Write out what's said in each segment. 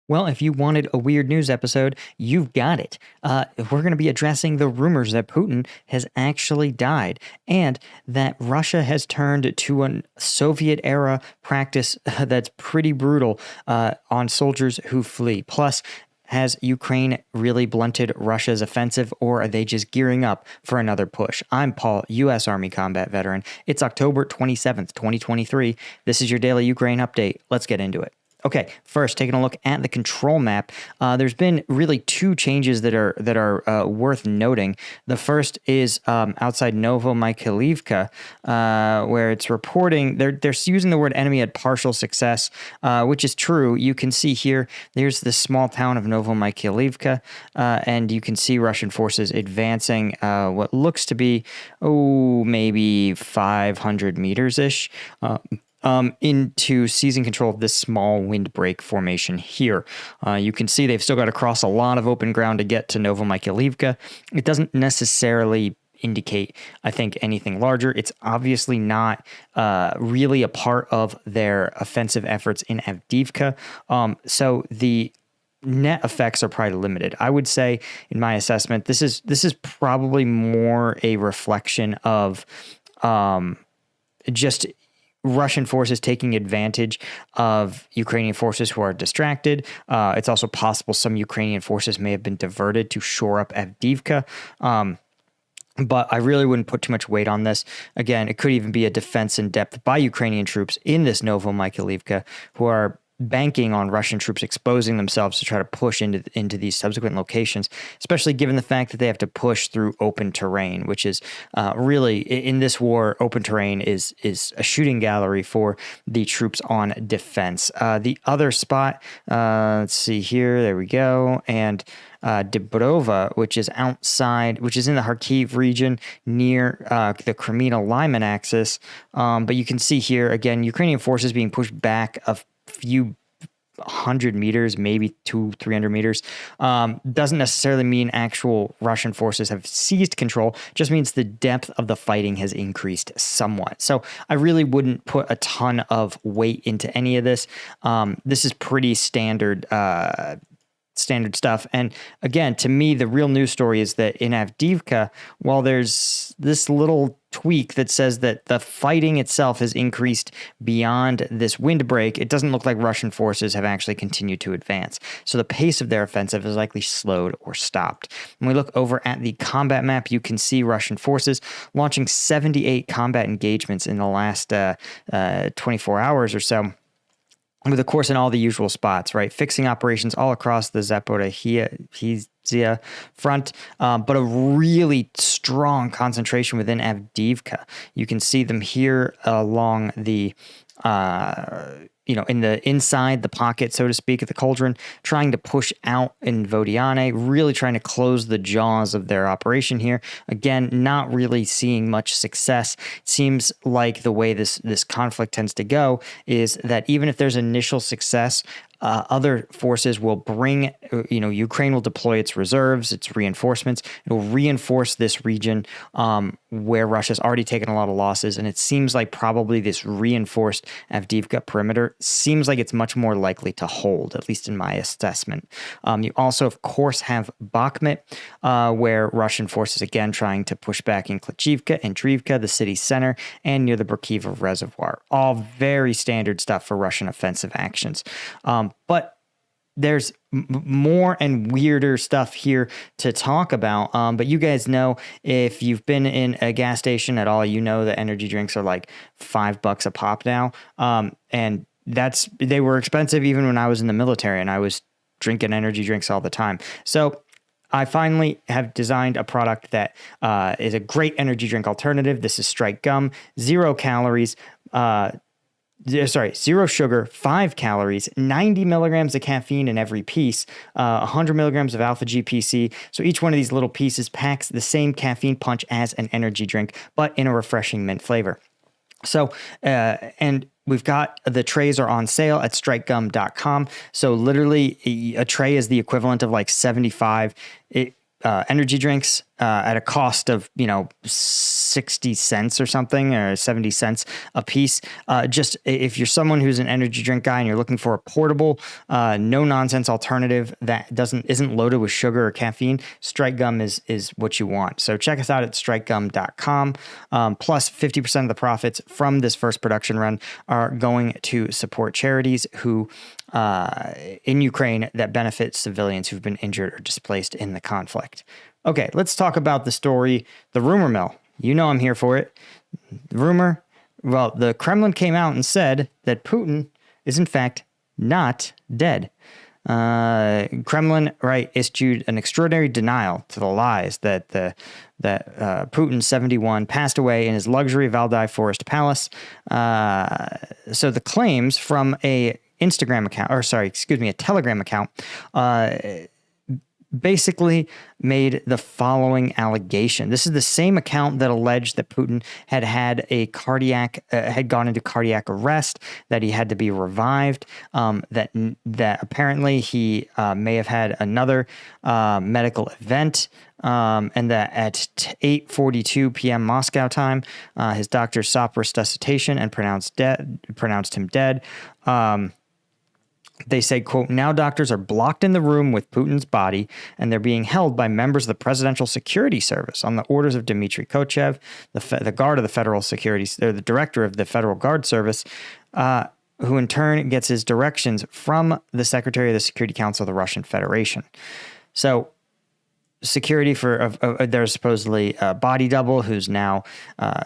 Well, if you wanted a weird news episode, you've got it. We're going to be addressing the rumors that Putin has actually died and that Russia has turned to a Soviet era practice that's pretty brutal on soldiers who flee. Plus, has Ukraine really blunted Russia's offensive, or are they just gearing up for another push? I'm Paul, U.S. Army combat veteran. It's October 27th, 2023. This is your daily Ukraine update. Let's get into it. Okay, first, taking a look at the control map, there's been really two changes that are worth noting. The first is outside Novomykhailivka, where it's reporting they're using the word enemy at partial success, which is true. You can see here, there's the small town of Novomykhailivka, and you can see Russian forces advancing what looks to be maybe 500 meters ish. Into seizing control of this small windbreak formation here. You can see they've still got to cross a lot of open ground to get to Novomykhailivka. It doesn't necessarily indicate, I think, anything larger. It's obviously not really a part of their offensive efforts in Avdiivka. So the net effects are probably limited. I would say, in my assessment, this is probably more a reflection of just Russian forces taking advantage of Ukrainian forces who are distracted. It's also possible some Ukrainian forces may have been diverted to shore up Avdiivka. But I really wouldn't put too much weight on this. Again, it could even be a defense in depth by Ukrainian troops in this Novomykhailivka who are banking on Russian troops exposing themselves to try to push into these subsequent locations, especially given the fact that they have to push through open terrain, which is really, in this war, open terrain is a shooting gallery for the troops on defense. The other spot, let's see here, there we go, and Dibrova, which is outside, which is in the Kharkiv region near the Crimea-Lyman axis. But you can see here, again, Ukrainian forces being pushed back a few 100 meters, maybe 200-300 meters, doesn't necessarily mean actual Russian forces have seized control, just means the depth of the fighting has increased somewhat. So I really wouldn't put a ton of weight into any of this. This is pretty standard stuff. And again, to me, the real news story is that in Avdiivka, while there's this little tweak that says that the fighting itself has increased beyond this windbreak, it doesn't look like Russian forces have actually continued to advance. So the pace of their offensive is likely slowed or stopped. When we look over at the combat map, you can see Russian forces launching 78 combat engagements in the last 24 hours or so, with, of course, in all the usual spots, right? Fixing operations all across the Zaporizhzhia front, but a really strong concentration within Avdiivka. You can see them here along the in the inside the pocket, so to speak, of the cauldron, trying to push out in Vodiane, really trying to close the jaws of their operation here. Again, not really seeing much success. It seems like the way this conflict tends to go is that even if there's initial success, other forces will bring, Ukraine will deploy its reserves, its reinforcements. It will reinforce this region where Russia's already taken a lot of losses. And it seems like probably this reinforced Avdiivka perimeter seems like it's much more likely to hold, at least in my assessment. You also, of course, have Bakhmut, where Russian forces, again, trying to push back in Klachivka and Drivka, the city center, and near the Burkiva Reservoir. All very standard stuff for Russian offensive actions. But there's more and weirder stuff here to talk about. But you guys know, if you've been in a gas station at all, you know that energy drinks are like $5 a pop now. And they were expensive even when I was in the military and I was drinking energy drinks all the time. So I finally have designed a product that is a great energy drink alternative. This is Strike Gum, 0 calories, 0 sugar, 5 calories, 90 milligrams of caffeine in every piece, 100 milligrams of alpha GPC. So each one of these little pieces packs the same caffeine punch as an energy drink, but in a refreshing mint flavor. So, and we've got the trays are on sale at strikegum.com. So literally a tray is the equivalent of like 75 energy drinks at a cost of 60 cents or something, or 70 cents a piece. Just if you're someone who's an energy drink guy and you're looking for a portable, no nonsense alternative that isn't loaded with sugar or caffeine, Strike Gum is what you want. So check us out at strikegum.com. Plus 50% of the profits from this first production run are going to support charities who in Ukraine that benefit civilians who've been injured or displaced in the conflict. Okay, let's talk about the story, the rumor mill. You know I'm here for it. The rumor, well, the Kremlin came out and said that Putin is in fact not dead. Kremlin, right, issued an extraordinary denial to the lies that Putin, 71, passed away in his luxury Valdai Forest Palace. So the claims from a Telegram account, basically made the following allegation. This is the same account that alleged that Putin had gone into cardiac arrest, that he had to be revived, that apparently he may have had another medical event, and that at 8:42 p.m. Moscow time, his doctor stopped resuscitation and pronounced him dead. They say, quote, now doctors are blocked in the room with Putin's body, and they're being held by members of the Presidential Security Service on the orders of Dmitry Kochev, the guard of the Federal Security, or the director of the Federal Guard Service, who in turn gets his directions from the Secretary of the Security Council of the Russian Federation. So security there's supposedly a body double who's now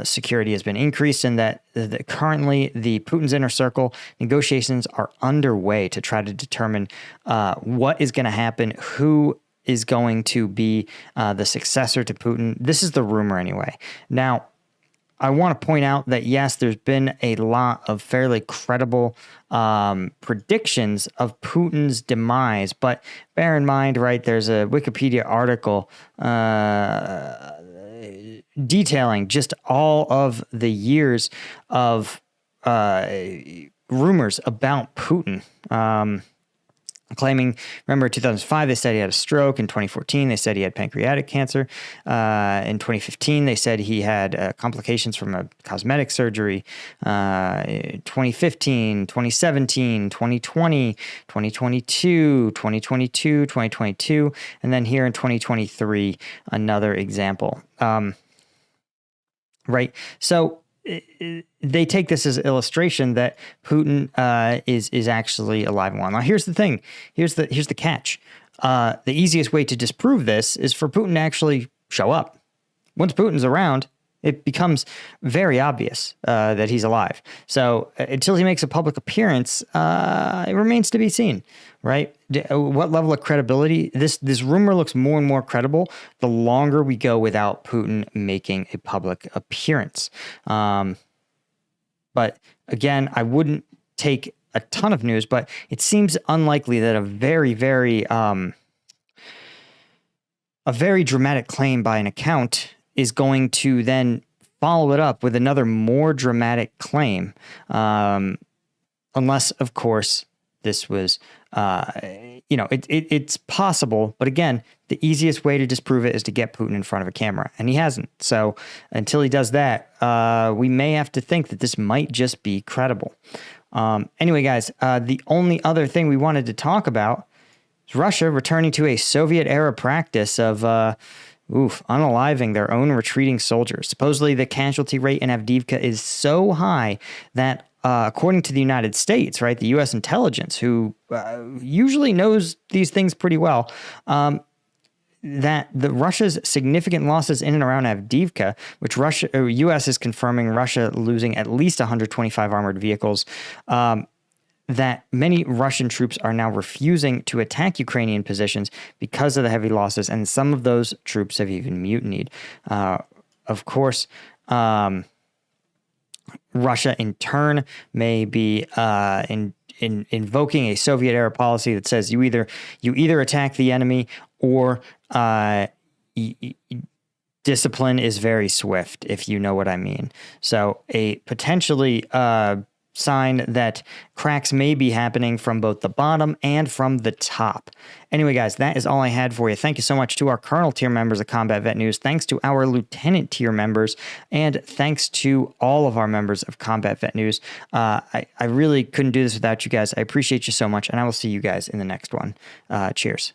security has been increased, and that currently the Putin's inner circle negotiations are underway to try to determine what is going to happen, who is going to be the successor to Putin. This is the rumor anyway. Now, I want to point out that, yes, there's been a lot of fairly credible predictions of Putin's demise, but bear in mind, right, there's a Wikipedia article detailing just all of the years of rumors about Putin. Claiming, remember, in 2005, they said he had a stroke. In 2014, they said he had pancreatic cancer. In 2015, they said he had complications from a cosmetic surgery. 2015, 2017, 2020, 2022, 2022, and then here in 2023, another example. Right? So they take this as illustration that Putin is actually alive and well. Now, here's the thing. Here's the catch. The easiest way to disprove this is for Putin to actually show up. Once Putin's around, it becomes very obvious that he's alive. So until he makes a public appearance, it remains to be seen, right? What level of credibility? This rumor looks more and more credible the longer we go without Putin making a public appearance. But again, I wouldn't take a ton of news, but it seems unlikely that a very, very dramatic claim by an account is going to then follow it up with another more dramatic claim, unless, of course, this was, it's possible. But again, the easiest way to disprove it is to get Putin in front of a camera, and he hasn't. So until he does that, we may have to think that this might just be credible. Anyway, guys, the only other thing we wanted to talk about is Russia returning to a Soviet-era practice of unaliving their own retreating soldiers. Supposedly, the casualty rate in Avdiivka is so high that, according to the United States, right, the U.S. intelligence, who usually knows these things pretty well, that Russia's significant losses in and around Avdiivka, which U.S. is confirming Russia losing at least 125 armored vehicles, that many Russian troops are now refusing to attack Ukrainian positions because of the heavy losses, and some of those troops have even mutinied. Of course, Russia in turn may be invoking a Soviet-era policy that says you either attack the enemy or discipline is very swift, if you know what I mean. So a potentially sign that cracks may be happening from both the bottom and from the top. Anyway, guys, that is all I had for you. Thank you so much to our Colonel tier members of Combat Vet News. Thanks to our Lieutenant tier members. And thanks to all of our members of Combat Vet News. I really couldn't do this without you guys. I appreciate you so much. And I will see you guys in the next one. Cheers.